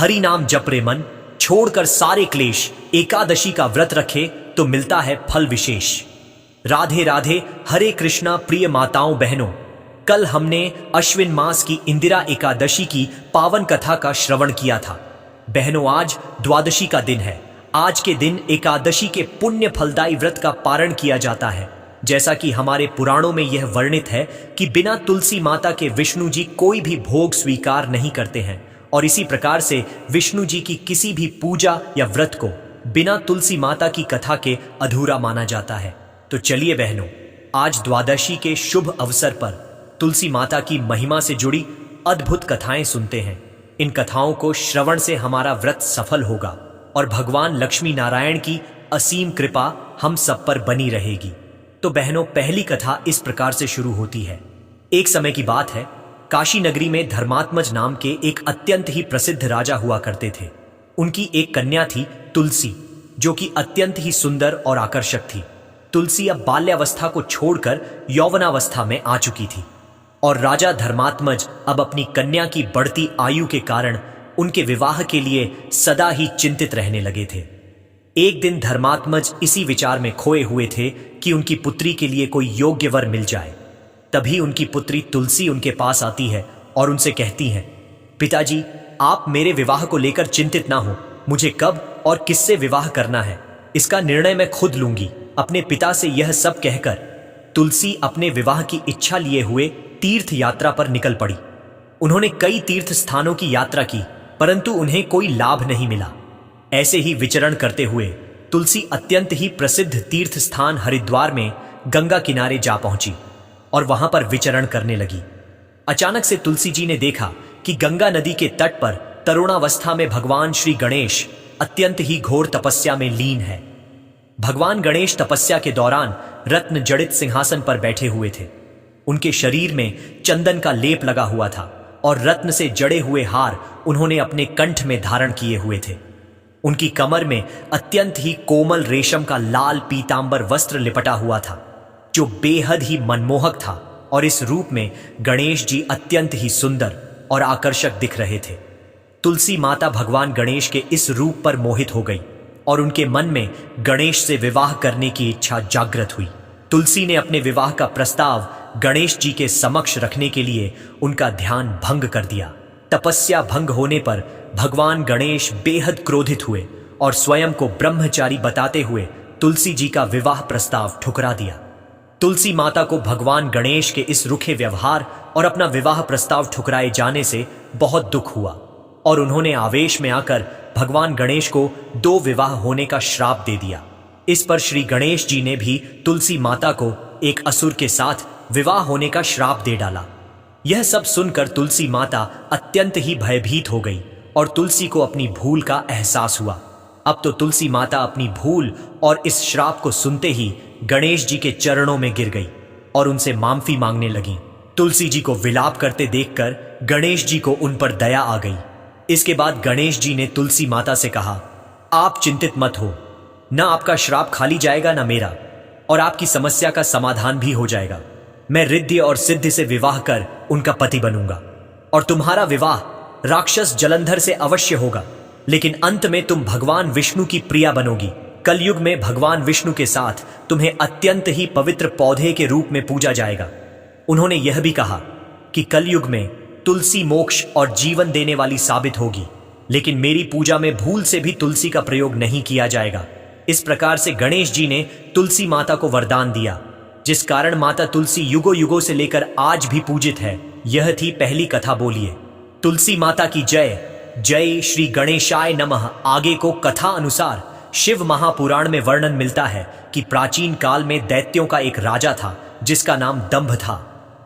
हरि नाम जप रे मन, छोड़कर सारे क्लेश, एकादशी का व्रत रखे तो मिलता है फल विशेष। राधे राधे, हरे कृष्णा प्रिय माताओं बहनों। कल हमने अश्विन मास की इंदिरा एकादशी की पावन कथा का श्रवण किया था। बहनों, आज द्वादशी का दिन है। आज के दिन एकादशी के पुण्य फलदायी व्रत का पारण किया जाता है। जैसा कि हमारे पुराणों में यह वर्णित है कि बिना तुलसी माता के विष्णु जी कोई भी भोग स्वीकार नहीं करते हैं, और इसी प्रकार से विष्णु जी की किसी भी पूजा या व्रत को बिना तुलसी माता की कथा के अधूरा माना जाता है। तो चलिए बहनों, आज द्वादशी के शुभ अवसर पर तुलसी माता की महिमा से जुड़ी अद्भुत कथाएं सुनते हैं। इन कथाओं को श्रवण से हमारा व्रत सफल होगा और भगवान लक्ष्मी नारायण की असीम कृपा हम सब पर बनी रहेगी। तो बहनों, पहली कथा इस प्रकार से शुरू होती है। एक समय की बात है, काशी नगरी में धर्मात्मज नाम के एक अत्यंत ही प्रसिद्ध राजा हुआ करते थे। उनकी एक कन्या थी तुलसी, जो कि अत्यंत ही सुंदर और आकर्षक थी। तुलसी अब बाल्यावस्था को छोड़कर यौवनावस्था में आ चुकी थी और राजा धर्मात्मज अब अपनी कन्या की बढ़ती आयु के कारण उनके विवाह के लिए सदा ही चिंतित रहने लगे थे। एक दिन धर्मात्मज इसी विचार में खोए हुए थे कि उनकी पुत्री के लिए कोई योग्य वर मिल जाए। तभी उनकी पुत्री तुलसी उनके पास आती है और उनसे कहती है, पिताजी, आप मेरे विवाह को लेकर चिंतित ना हो। मुझे कब और किससे विवाह करना है, इसका निर्णय मैं खुद लूंगी। अपने पिता से यह सब कहकर तुलसी अपने विवाह की इच्छा लिए हुए तीर्थ यात्रा पर निकल पड़ी। उन्होंने कई तीर्थ स्थानों की यात्रा की, परंतु उन्हें कोई लाभ नहीं मिला। ऐसे ही विचरण करते हुए तुलसी अत्यंत ही प्रसिद्ध तीर्थ स्थान हरिद्वार में गंगा किनारे जा पहुंची और वहां पर विचरण करने लगी। अचानक से तुलसी जी ने देखा कि गंगा नदी के तट पर तरुणावस्था में भगवान श्री गणेश अत्यंत ही घोर तपस्या में लीन है। भगवान गणेश तपस्या के दौरान रत्न जड़ित सिंहासन पर बैठे हुए थे। उनके शरीर में चंदन का लेप लगा हुआ था और रत्न से जड़े हुए हार उन्होंने अपने कंठ में धारण किए हुए थे। उनकी कमर में अत्यंत ही कोमल रेशम का लाल पीतांबर वस्त्र लिपटा हुआ था, जो बेहद ही मनमोहक था। और इस रूप में गणेश जी अत्यंत ही सुंदर और आकर्षक दिख रहे थे। तुलसी माता भगवान गणेश के इस रूप पर मोहित हो गई और उनके मन में गणेश से विवाह करने की इच्छा जागृत हुई। तुलसी ने अपने विवाह का प्रस्ताव गणेश जी के समक्ष रखने के लिए उनका ध्यान भंग कर दिया। तपस्या भंग होने पर भगवान गणेश बेहद क्रोधित हुए और स्वयं को ब्रह्मचारी बताते हुए तुलसी जी का विवाह प्रस्ताव ठुकरा दिया। तुलसी माता को भगवान गणेश के इस रुखे व्यवहार और अपना विवाह प्रस्ताव ठुकराए जाने से बहुत दुख हुआ और उन्होंने आवेश में आकर भगवान गणेश को 2 विवाह होने का श्राप दे दिया। इस पर श्री गणेश जी ने भी तुलसी माता को एक असुर के साथ विवाह होने का श्राप दे डाला। यह सब सुनकर तुलसी माता अत्यंत ही भयभीत हो गई और तुलसी को अपनी भूल का एहसास हुआ। अब तो तुलसी माता अपनी भूल और इस श्राप को सुनते ही गणेश जी के चरणों में गिर गई और उनसे माफी मांगने लगी। तुलसी जी को विलाप करते देखकर गणेश जी को उन पर दया आ गई। इसके बाद गणेश जी ने तुलसी माता से कहा, आप चिंतित मत हो, न आपका श्राप खाली जाएगा न मेरा, और आपकी समस्या का समाधान भी हो जाएगा। मैं रिद्धि और सिद्धि से विवाह कर उनका पति बनूंगा और तुम्हारा विवाह राक्षस जलंधर से अवश्य होगा, लेकिन अंत में तुम भगवान विष्णु की प्रिया बनोगी। कलयुग में भगवान विष्णु के साथ तुम्हें अत्यंत ही पवित्र पौधे के रूप में पूजा जाएगा। उन्होंने यह भी कहा कि कलयुग में तुलसी मोक्ष और जीवन देने वाली साबित होगी, लेकिन मेरी पूजा में भूल से भी तुलसी का प्रयोग नहीं किया जाएगा। इस प्रकार से गणेश जी ने तुलसी माता को वरदान दिया, जिस कारण माता तुलसी युगों युगों से लेकर आज भी पूजित है। यह थी पहली कथा। बोलिए तुलसी माता की जय। जय श्री गणेशाय नमः। आगे को कथा अनुसार शिव महापुराण में वर्णन मिलता है कि प्राचीन काल में दैत्यों का एक राजा था जिसका नाम दंभ था।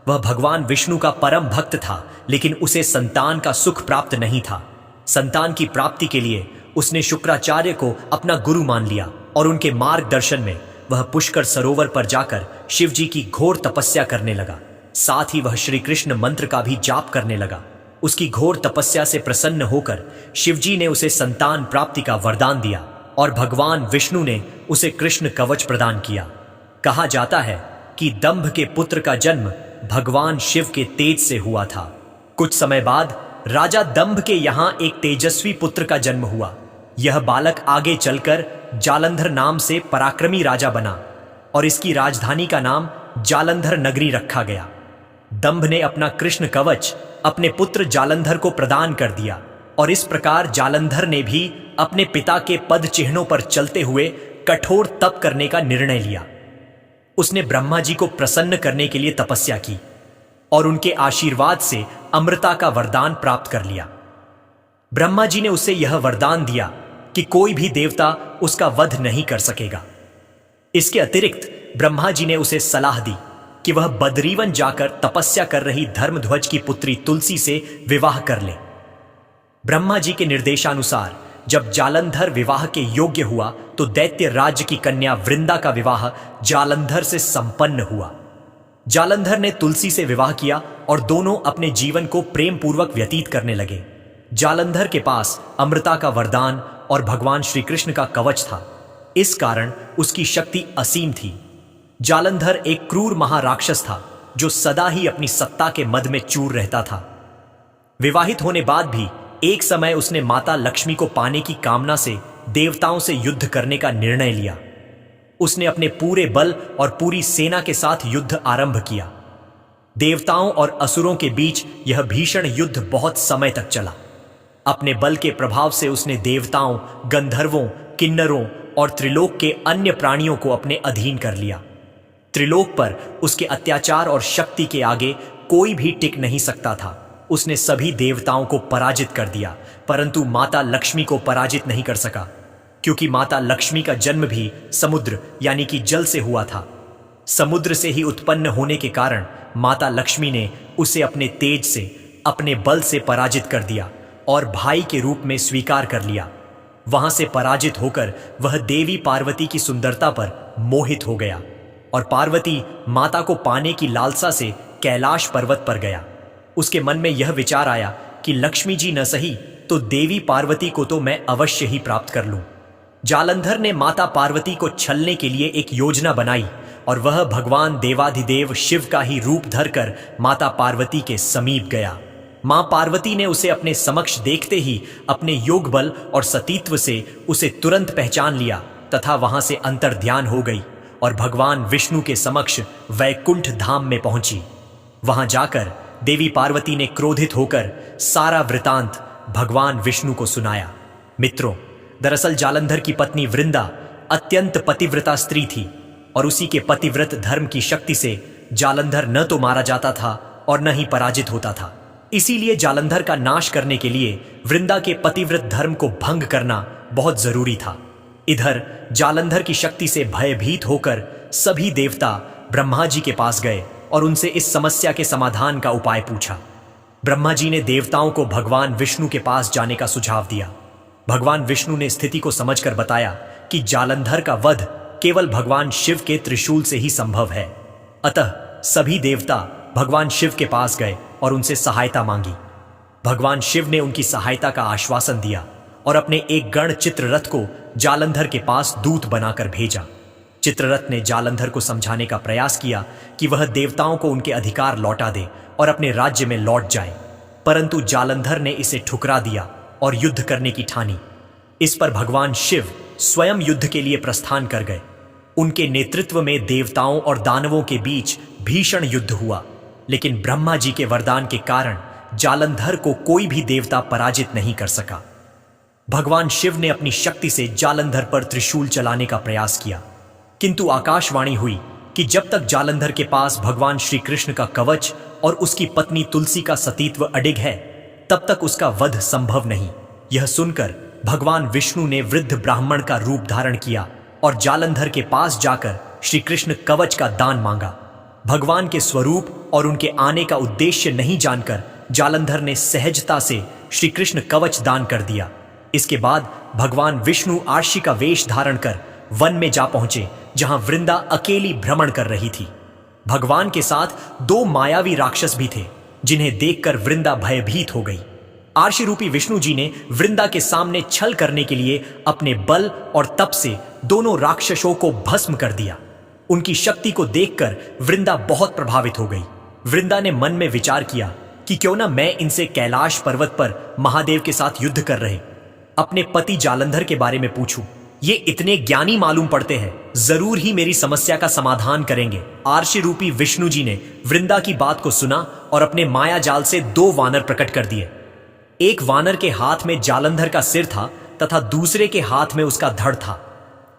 वह भगवान विष्णु का परम भक्त था, लेकिन उसे संतान का सुख प्राप्त नहीं था। संतान की प्राप्ति के लिए उसने शुक्राचार्य को अपना गुरु मान लिया और उनके मार्गदर्शन में वह पुष्कर सरोवर पर जाकर शिव जी की घोर तपस्या करने लगा। साथ ही वह श्री कृष्ण मंत्र का भी जाप करने लगा। उसकी घोर तपस्या से प्रसन्न होकर शिव जी ने उसे संतान प्राप्ति का वरदान दिया और भगवान विष्णु ने उसे कृष्ण कवच प्रदान किया। कहा जाता है कि दंभ के पुत्र का जन्म भगवान शिव के तेज से हुआ था। कुछ समय बाद राजा दंभ के यहां एक तेजस्वी पुत्र का जन्म हुआ। यह बालक आगे चलकर जालंधर नाम से पराक्रमी राजा बना और इसकी राजधानी का नाम जालंधर नगरी रखा गया। दंभ ने अपना कृष्ण कवच अपने पुत्र जालंधर को प्रदान कर दिया और इस प्रकार जालंधर ने भी अपने पिता के पद चिन्हों पर चलते हुए कठोर तप करने का निर्णय लिया। उसने ब्रह्मा जी को प्रसन्न करने के लिए तपस्या की और उनके आशीर्वाद से अमृता का वरदान प्राप्त कर लिया। ब्रह्मा जी ने उसे यह वरदान दिया कि कोई भी देवता उसका वध नहीं कर सकेगा। इसके अतिरिक्त ब्रह्मा जी ने उसे सलाह दी कि वह बद्रीवन जाकर तपस्या कर रही धर्मध्वज की पुत्री तुलसी से विवाह कर ले। ब्रह्मा जी के निर्देशानुसार जब जालंधर विवाह के योग्य हुआ तो दैत्य राज्य की कन्या वृंदा का विवाह जालंधर से संपन्न हुआ। जालंधर ने तुलसी से विवाह किया और दोनों अपने जीवन को प्रेम पूर्वक व्यतीत करने लगे। जालंधर के पास अमृता का वरदान और भगवान श्री कृष्ण का कवच था। इस कारण उसकी शक्ति असीम थी। जालंधर एक क्रूर महाराक्षस था जो सदा ही अपनी सत्ता के मद में चूर रहता था। विवाहित होने बाद भी एक समय उसने माता लक्ष्मी को पाने की कामना से देवताओं से युद्ध करने का निर्णय लिया। उसने अपने पूरे बल और पूरी सेना के साथ युद्ध आरंभ किया। देवताओं और असुरों के बीच यह भीषण युद्ध बहुत समय तक चला। अपने बल के प्रभाव से उसने देवताओं, गंधर्वों, किन्नरों और त्रिलोक के अन्य प्राणियों को अपने अधीन कर लिया। त्रिलोक पर उसके अत्याचार और शक्ति के आगे कोई भी टिक नहीं सकता था। उसने सभी देवताओं को पराजित कर दिया, परंतु माता लक्ष्मी को पराजित नहीं कर सका, क्योंकि माता लक्ष्मी का जन्म भी समुद्र यानी कि जल से हुआ था। समुद्र से ही उत्पन्न होने के कारण माता लक्ष्मी ने उसे अपने तेज से, अपने बल से पराजित कर दिया और भाई के रूप में स्वीकार कर लिया। वहां से पराजित होकर वह देवी पार्वती की सुंदरता पर मोहित हो गया और पार्वती माता को पाने की लालसा से कैलाश पर्वत पर गया। उसके मन में यह विचार आया कि लक्ष्मी जी न सही तो देवी पार्वती को तो मैं अवश्य ही प्राप्त कर लूं। जालंधर ने माता पार्वती को छलने के लिए एक योजना बनाई और वह भगवान देवाधिदेव शिव का ही रूप धरकर माता पार्वती के समीप गया। मां पार्वती ने उसे अपने समक्ष देखते ही अपने योग बल और सतीत्व से उसे तुरंत पहचान लिया तथा वहां से अंतर्ध्यान हो गई और भगवान विष्णु के समक्ष वैकुंठ धाम में पहुंची। वहां जाकर देवी पार्वती ने क्रोधित होकर सारा वृतांत भगवान विष्णु को सुनाया। मित्रों, दरअसल जालंधर की पत्नी वृंदा अत्यंत पतिव्रता स्त्री थी और उसी के पतिव्रत धर्म की शक्ति से जालंधर न तो मारा जाता था और न ही पराजित होता था। इसीलिए जालंधर का नाश करने के लिए वृंदा के पतिव्रत धर्म को भंग करना बहुत जरूरी था। इधर जालंधर की शक्ति से भयभीत होकर सभी देवता ब्रह्मा जी के पास गए और उनसे इस समस्या के समाधान का उपाय पूछा। ब्रह्मा जी ने देवताओं को भगवान विष्णु के पास जाने का सुझाव दिया। भगवान विष्णु ने स्थिति को समझकर बताया कि जालंधर का वध केवल भगवान शिव के त्रिशूल से ही संभव है। अतः सभी देवता भगवान शिव के पास गए और उनसे सहायता मांगी। भगवान शिव ने उनकी सहायता का आश्वासन दिया और अपने एक गण चित्ररथ को जालंधर के पास दूत बनाकर भेजा। चित्ररथ ने जालंधर को समझाने का प्रयास किया कि वह देवताओं को उनके अधिकार लौटा दे और अपने राज्य में लौट जाए, परंतु जालंधर ने इसे ठुकरा दिया और युद्ध करने की ठानी। इस पर भगवान शिव स्वयं युद्ध के लिए प्रस्थान कर गए। उनके नेतृत्व में देवताओं और दानवों के बीच भीषण युद्ध हुआ, लेकिन ब्रह्मा जी के वरदान के कारण जालंधर को कोई भी देवता पराजित नहीं कर सका। भगवान शिव ने अपनी शक्ति से जालंधर पर त्रिशूल चलाने का प्रयास किया, किंतु आकाशवाणी हुई कि जब तक जालंधर के पास भगवान श्री कृष्ण का कवच और उसकी पत्नी तुलसी का सतीत्व अडिग है, तब तक उसका वध संभव नहीं। यह सुनकर भगवान विष्णु ने वृद्ध ब्राह्मण का रूप धारण किया और जालंधर के पास जाकर श्री कृष्ण कवच का दान मांगा। भगवान के स्वरूप और उनके आने का उद्देश्य नहीं जानकर जालंधर ने सहजता से श्री कृष्ण कवच दान कर दिया। इसके बाद भगवान विष्णु आर्षी का वेश धारण कर वन में जा पहुंचे, जहां वृंदा अकेली भ्रमण कर रही थी। भगवान के साथ दो मायावी राक्षस भी थे, जिन्हें देखकर वृंदा भयभीत हो गई। आर्षी रूपी विष्णु जी ने वृंदा के सामने छल करने के लिए अपने बल और तप से दोनों राक्षसों को भस्म कर दिया। उनकी शक्ति को देखकर वृंदा बहुत प्रभावित हो गई। वृंदा ने मन में विचार किया कि क्यों ना मैं इनसे कैलाश पर्वत पर महादेव के साथ युद्ध कर रहे अपने पति जालंधर के बारे में पूछूं। ये इतने ज्ञानी मालूम पड़ते हैं, जरूर ही मेरी समस्या का समाधान करेंगे। आर्षि रूपी विष्णु जी ने वृंदा की बात को सुना और अपने माया जाल से 2 वानर प्रकट कर दिए। एक वानर के हाथ में जालंधर का सिर था तथा दूसरे के हाथ में उसका धड़ था।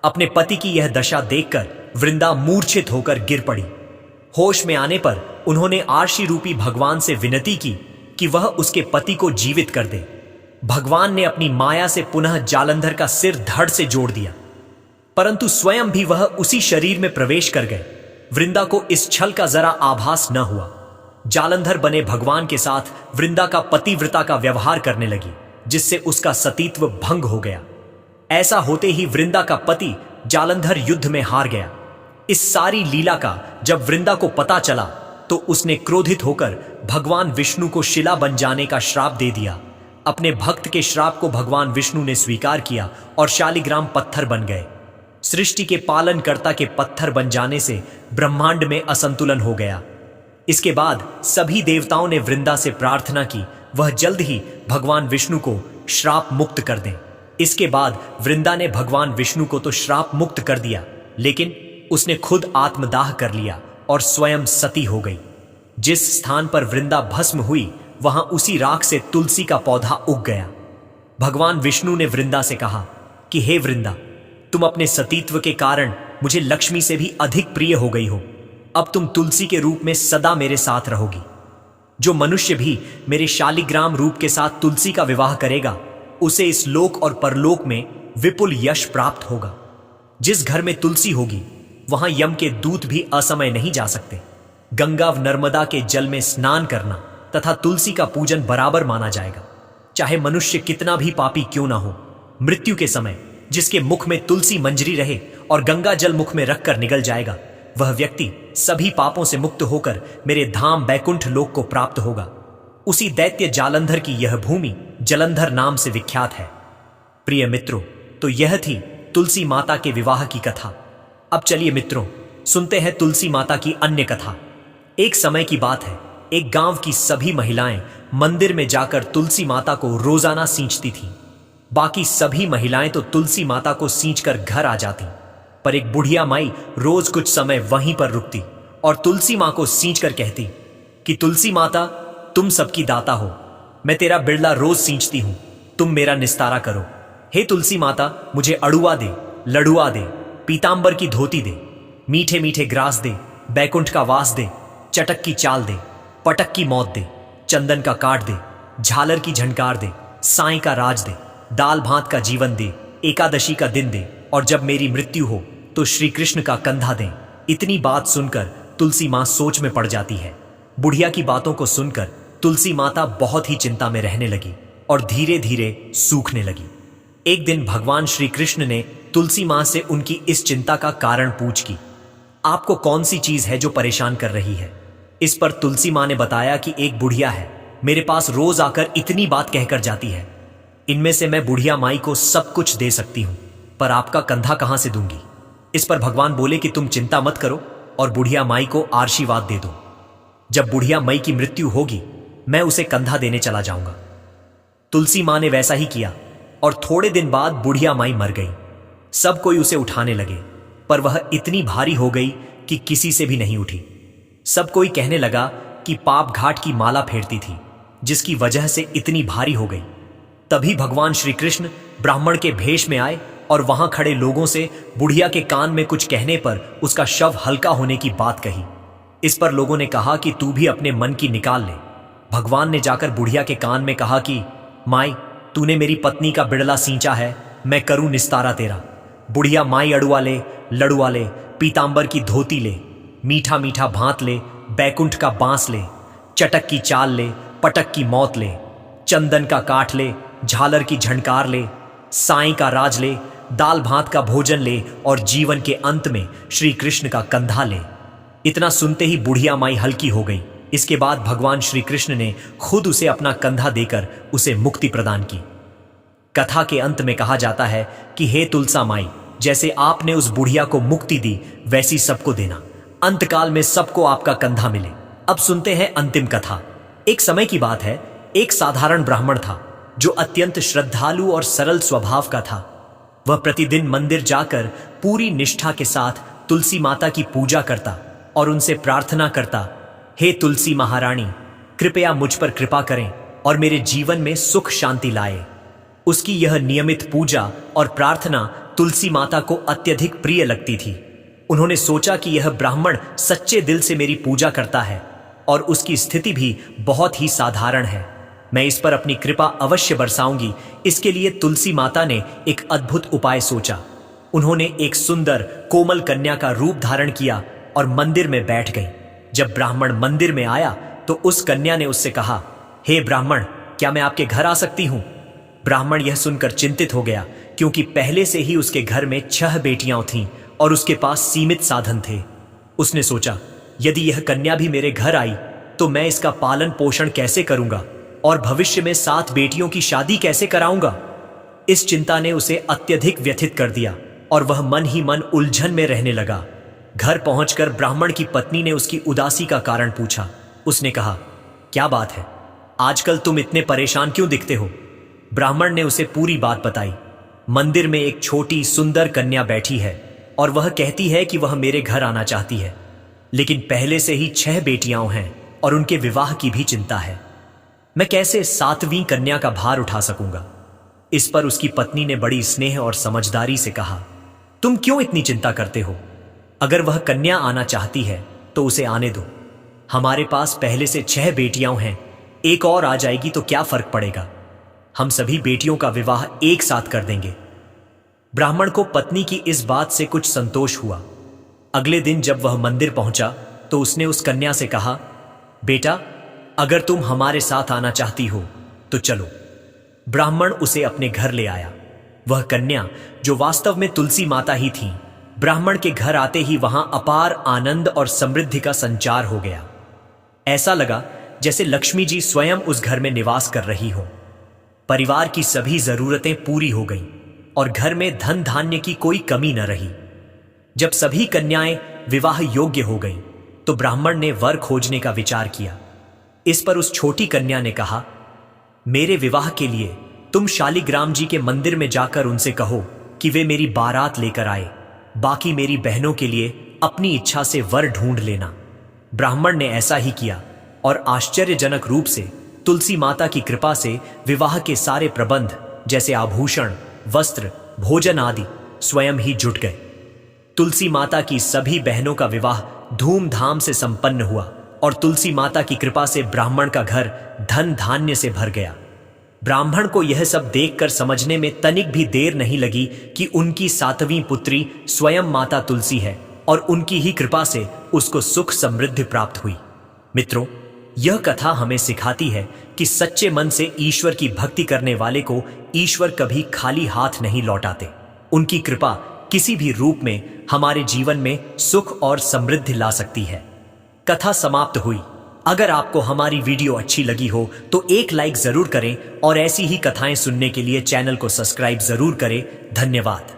अपने पति की यह दशा देखकर वृंदा मूर्छित होकर गिर पड़ी। होश में आने पर उन्होंने आर्षि रूपी भगवान से विनती की कि वह उसके पति को जीवित कर दे। भगवान ने अपनी माया से पुनः जालंधर का सिर धड़ से जोड़ दिया, परंतु स्वयं भी वह उसी शरीर में प्रवेश कर गए। वृंदा को इस छल का जरा आभास न हुआ। जालंधर बने भगवान के साथ वृंदा का पतिव्रता का व्यवहार करने लगी, जिससे उसका सतीत्व भंग हो गया। ऐसा होते ही वृंदा का पति जालंधर युद्ध में हार गया। इस सारी लीला का जब वृंदा को पता चला तो उसने क्रोधित होकर भगवान विष्णु को शिला बन जाने का श्राप दे दिया। अपने भक्त के श्राप को भगवान विष्णु ने स्वीकार किया और शालिग्राम पत्थर बन गए। सृष्टि के पालनकर्ता के पत्थर बन जाने से ब्रह्मांड में असंतुलन हो गया। इसके बाद सभी देवताओं ने वृंदा से प्रार्थना की वह जल्द ही भगवान विष्णु को श्राप मुक्त कर दें। इसके बाद वृंदा ने भगवान विष्णु को तो श्राप मुक्त कर दिया, लेकिन उसने खुद आत्मदाह कर लिया और स्वयं सती हो गई। जिस स्थान पर वृंदा भस्म हुई वहां उसी राख से तुलसी का पौधा उग गया। भगवान विष्णु ने वृंदा से कहा कि हे वृंदा, तुम अपने सतीत्व के कारण मुझे लक्ष्मी से भी अधिक प्रिय हो गई हो। अब तुम तुलसी के रूप में सदा मेरे साथ रहोगी। जो मनुष्य भी मेरे शालिग्राम रूप के साथ तुलसी का विवाह करेगा उसे इस लोक और परलोक में विपुल यश प्राप्त होगा। जिस घर में तुलसी होगी वहां यम के दूत भी असमय नहीं जा सकते। गंगा व नर्मदा के जल में स्नान करना तथा तुलसी का पूजन बराबर माना जाएगा, चाहे मनुष्य कितना भी पापी क्यों ना हो। मृत्यु के समय जिसके मुख में तुलसी मंजरी रहे और गंगा जल मुख में रखकर निगल जाएगा, वह व्यक्ति सभी पापों से मुक्त होकर मेरे धाम बैकुंठ लोक को प्राप्त होगा। उसी दैत्य जालंधर की यह भूमि जलंधर नाम से विख्यात है। प्रिय मित्रों, तो यह थी तुलसी माता के विवाह की कथा। अब चलिए मित्रों, सुनते हैं तुलसी माता की अन्य कथा। एक समय की बात है, एक गांव की सभी महिलाएं मंदिर में जाकर तुलसी माता को रोजाना सींचती थीं। बाकी सभी महिलाएं तो तुलसी माता को सींचकर घर आ जाती, पर एक बुढ़िया माई रोज कुछ समय वहीं पर रुकती और तुलसी मां को सींचकर कहती कि तुलसी माता, तुम सबकी दाता हो, मैं तेरा बिरला रोज सींचती हूं, तुम मेरा निस्तारा करो। हे तुलसी माता, मुझे अड़ुआ दे, लड़ुआ दे, पीतांबर की धोती दे, मीठे मीठे ग्रास दे, बैकुंठ का वास दे, चटक की चाल दे, पटक की मौत दे, चंदन का काट दे, झालर की झनकार दे, साईं का राज दे, दाल भात का जीवन दे, एकादशी का दिन दे, और जब मेरी मृत्यु हो तो श्री कृष्ण का कंधा दें। इतनी बात सुनकर तुलसी मां सोच में पड़ जाती है। बुढ़िया की बातों को सुनकर तुलसी माता बहुत ही चिंता में रहने लगी और धीरे धीरे सूखने लगी। एक दिन भगवान श्री कृष्ण ने तुलसी मां से उनकी इस चिंता का कारण पूछ की, आपको कौन सी चीज है जो परेशान कर रही है? इस पर तुलसी मां ने बताया कि एक बुढ़िया है, मेरे पास रोज आकर इतनी बात कहकर जाती है। इनमें से मैं बुढ़िया माई को सब कुछ दे सकती हूं, पर आपका कंधा कहां से दूंगी? इस पर भगवान बोले कि तुम चिंता मत करो और बुढ़िया माई को आशीर्वाद दे दो। जब बुढ़िया माई की मृत्यु होगी मैं उसे कंधा देने चला जाऊंगा। तुलसी मां ने वैसा ही किया और थोड़े दिन बाद बुढ़िया माई मर गई। सब कोई उसे उठाने लगे, पर वह इतनी भारी हो गई कि किसी से भी नहीं उठी। सब कोई कहने लगा कि पाप घाट की माला फेरती थी, जिसकी वजह से इतनी भारी हो गई। तभी भगवान श्री कृष्ण ब्राह्मण के भेष में आए और वहां खड़े लोगों से बुढ़िया के कान में कुछ कहने पर उसका शव हल्का होने की बात कही। इस पर लोगों ने कहा कि तू भी अपने मन की निकाल ले। भगवान ने जाकर बुढ़िया के कान में कहा कि माई, तूने मेरी पत्नी का बिड़ला सींचा है, मैं करूं निस्तारा तेरा। बुढ़िया माई अड़ुआ ले, लड़ुआ ले, पीतांबर की धोती ले, मीठा मीठा भात ले, बैकुंठ का बांस ले, चटक की चाल ले, पटक की मौत ले, चंदन का काठ ले, झालर की झनकार ले, साईं का राज ले, दाल भात का भोजन ले और जीवन के अंत में श्री कृष्ण का कंधा ले। इतना सुनते ही बुढ़िया माई हल्की हो गई। इसके बाद भगवान श्री कृष्ण ने खुद उसे अपना कंधा देकर उसे मुक्ति प्रदान की। कथा के अंत में कहा जाता है कि हे तुलसा माई, जैसे आपने उस बुढ़िया को मुक्ति दी वैसी सबको देना, अंतकाल में सबको आपका कंधा मिले। अब सुनते हैं अंतिम कथा। एक समय की बात है, एक साधारण ब्राह्मण था जो अत्यंत श्रद्धालु और सरल स्वभाव का था। वह प्रतिदिन मंदिर जाकर पूरी निष्ठा के साथ तुलसी माता की पूजा करता और उनसे प्रार्थना करता, हे तुलसी महारानी, कृपया मुझ पर कृपा करें और मेरे जीवन में सुख शांति लाए। उसकी यह नियमित पूजा और प्रार्थना तुलसी माता को अत्यधिक प्रिय लगती थी। उन्होंने सोचा कि यह ब्राह्मण सच्चे दिल से मेरी पूजा करता है और उसकी स्थिति भी बहुत ही साधारण है। मैं इस पर अपनी कृपा अवश्य बरसाऊंगी। इसके लिए तुलसी माता ने एक अद्भुत उपाय सोचा। उन्होंने एक सुंदर कोमल कन्या का रूप धारण किया और मंदिर में बैठ गई। जब ब्राह्मण मंदिर में आया तो उस कन्या ने उससे कहा, हे ब्राह्मण, क्या मैं आपके घर आ सकती हूं? ब्राह्मण यह सुनकर चिंतित हो गया, क्योंकि पहले से ही उसके घर में 6 बेटियां थीं और उसके पास सीमित साधन थे। उसने सोचा, यदि यह कन्या भी मेरे घर आई तो मैं इसका पालन पोषण कैसे करूंगा और भविष्य में 7 बेटियों की शादी कैसे कराऊंगा? इस चिंता ने उसे अत्यधिक व्यथित कर दिया और वह मन ही मन उलझन में रहने लगा। घर पहुंचकर ब्राह्मण की पत्नी ने उसकी उदासी का कारण पूछा। उसने कहा, क्या बात है, आजकल तुम इतने परेशान क्यों दिखते हो? ब्राह्मण ने उसे पूरी बात बताई। मंदिर में एक छोटी सुंदर कन्या बैठी है और वह कहती है कि वह मेरे घर आना चाहती है, लेकिन पहले से ही 6 बेटियां हैं और उनके विवाह की भी चिंता है। मैं कैसे 7वीं कन्या का भार उठा सकूंगा? इस पर उसकी पत्नी ने बड़ी स्नेह और समझदारी से कहा, तुम क्यों इतनी चिंता करते हो? अगर वह कन्या आना चाहती है तो उसे आने दो। हमारे पास पहले से 6 बेटियां हैं, एक और आ जाएगी तो क्या फर्क पड़ेगा? हम सभी बेटियों का विवाह एक साथ कर देंगे। ब्राह्मण को पत्नी की इस बात से कुछ संतोष हुआ। अगले दिन जब वह मंदिर पहुंचा तो उसने उस कन्या से कहा, बेटा, अगर तुम हमारे साथ आना चाहती हो तो चलो। ब्राह्मण उसे अपने घर ले आया। वह कन्या, जो वास्तव में तुलसी माता ही थी, ब्राह्मण के घर आते ही वहां अपार आनंद और समृद्धि का संचार हो गया। ऐसा लगा जैसे लक्ष्मी जी स्वयं उस घर में निवास कर रही हो। परिवार की सभी जरूरतें पूरी हो गईं और घर में धन धान्य की कोई कमी न रही। जब सभी कन्याएं विवाह योग्य हो गईं, तो ब्राह्मण ने वर खोजने का विचार किया। इस पर उस छोटी कन्या ने कहा, मेरे विवाह के लिए तुम शालिग्राम जी के मंदिर में जाकर उनसे कहो कि वे मेरी बारात लेकर आए। बाकी मेरी बहनों के लिए अपनी इच्छा से वर ढूंढ लेना। ब्राह्मण ने ऐसा ही किया और आश्चर्यजनक रूप से तुलसी माता की कृपा से विवाह के सारे प्रबंध, जैसे आभूषण, वस्त्र, भोजन आदि, स्वयं ही जुट गए। तुलसी माता की सभी बहनों का विवाह धूमधाम से संपन्न हुआ और तुलसी माता की कृपा से ब्राह्मण का घर धन धान्य से भर गया। ब्राह्मण को यह सब देखकर समझने में तनिक भी देर नहीं लगी कि उनकी 7वीं पुत्री स्वयं माता तुलसी है और उनकी ही कृपा से उसको सुख समृद्धि प्राप्त हुई। मित्रों, यह कथा हमें सिखाती है कि सच्चे मन से ईश्वर की भक्ति करने वाले को ईश्वर कभी खाली हाथ नहीं लौटाते। उनकी कृपा किसी भी रूप में हमारे जीवन में सुख और समृद्धि ला सकती है। कथा समाप्त हुई। अगर आपको हमारी वीडियो अच्छी लगी हो तो एक लाइक जरूर करें और ऐसी ही कथाएं सुनने के लिए चैनल को सब्सक्राइब जरूर करें। धन्यवाद।